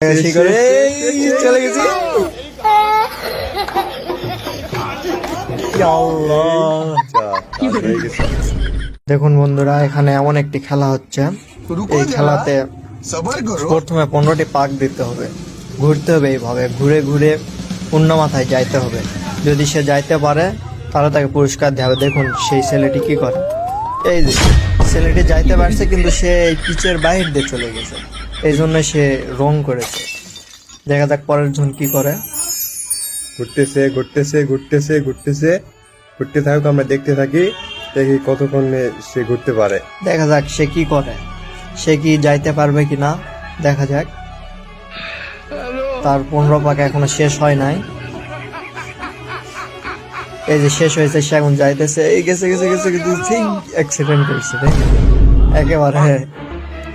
চলে গেছি। দেখুন বন্ধুরা, এখানে এমন একটি খেলা হচ্ছে। এই খেলাতে প্রথমে 15টি পাক দিতে হবে, ঘুরতে হবে, এইভাবে ঘুরে ঘুরে পূর্ণ মাথায় যাইতে হবে। যদি সে যাইতে পারে তাহলে তাকে পুরস্কার দেওয়া হবে। দেখুন সেই ছেলেটি কি করে। এই যে ছেলেটি যাইতে পারছে, কিন্তু সে এই পিচের বাহির দিয়ে চলে গেছে, এই জন্য সে রং করেছে। দেখা যাক পরের জন কি করে। ঘুরতেছে ঘুরতেছে ঘুরতেছে ঘুরতেছে ঘুরতে থাকুক, আমরা দেখতে থাকি, দেখি কতক্ষণ সে ঘুরতে পারে। দেখা যাক সে কি করে, সে কি যাইতে পারবে কিনা দেখা যাক। তার 15 পাক এখনো শেষ হয় নাই। এই যে শেষ হয়েছে, সে এখন যাইতেছে। এই গেছে গেছে গেছে গেছে, ঠিক অ্যাক্সিডেন্ট করেছে একেবারে।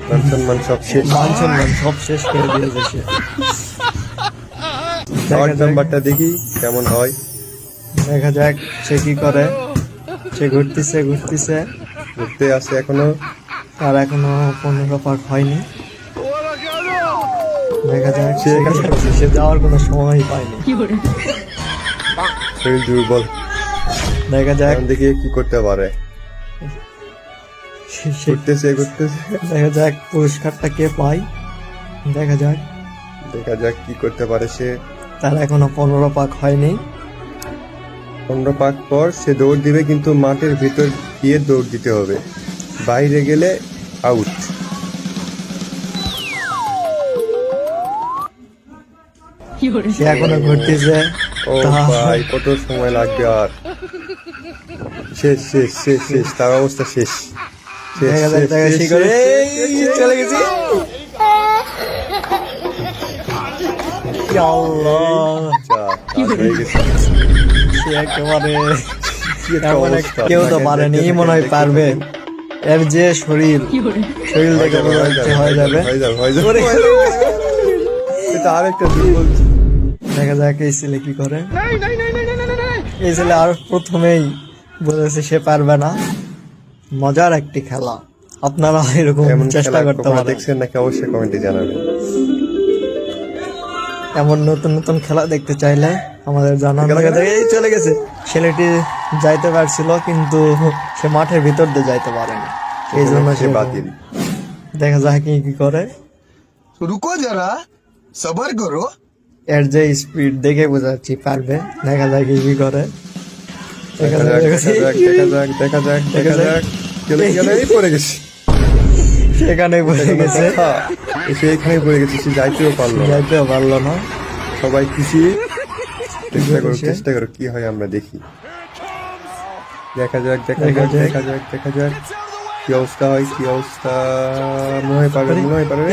মান সম্মান সব শেষ, মান সম্মান সব শেষ করে দিয়েছে সে। নাম্বারটা দেখি কেমন হয়। দেখা যাক সে কি করে। সে ঘুরতেছে ঘুরতেছে, ঘুরতে আসে এখনো, তার এখনো 15 পাক হয়নি। দেখা যাক সে যাওয়ার কোনো সময় পায়নি। শরীর দুর্বল। দেখা যাক দেখি কি করতে পারে। ঘুরতেছে ঘুরতেছে, দেখা যাক পুরস্কারটা কে পায়। দেখা যাক দেখা যাক কি করতে পারে সে। তার এখনো 15 পাক হয়নি। 15 পাক পর সে দৌড় দিবে, কিন্তু মাঠের ভিতর গিয়ে দৌড় দিতে হবে, বাইরে গেলে আউট। সে এখনো ঘুরতেছে। ও ভাই, কত সময় লাগবে আর। শেষ শেষ শেষ শেষ, তার অবস্থা শেষ। দেখা যাক তাকে সে করে। এই চলে গেছি। আল্লাহ, হয়ে গেছে। সে একেবারে এমন কেউ তো পারেনি, মনে হয় পারবে। এর যে শরীর দেখে মনে হচ্ছে হয়ে যাবে। এটা আরেকটা দুর্বল। দেখা যাক এই ছেলে কি করে। এই ছেলে আর প্রথমেই বলেছে সে পারবে না। মজার একটি খেলা, আপনারা এরকম চেষ্টা করতে পারেন। দেখছেন নাকি অবশ্যই কমেন্টে জানাবেন। এমন নতুন নতুন খেলা দেখতে চাইলে আমাদের জানান। এই চলে গেছে, ছেলেটি যাইতে পারছিল কিন্তু সে মাঠের ভিতর দিয়ে যাইতে পারেনি, এই জন্য সে বাতিল। দেখা যাক কি করে। রুকো যারা, সবার করো। এর যে স্পিড দেখে বোঝা যাচ্ছে পারবে। দেখা যাক কি করে। দেখা যাক দেখা যাক দেখা যাক। পড়ে গেছে, সেখানে পড়ে গেছে। সেখানে পড়ে গেছে, সে যাইতেও পারলো না। সবাই খুশি। চেষ্টা করো কি হয় আমরা দেখি। দেখা যাক দেখা যাক দেখা যাক দেখা যাক কি অবস্থা হয়, কি অবস্থা। মনে হয় পারবে, মনে হয় পারবে।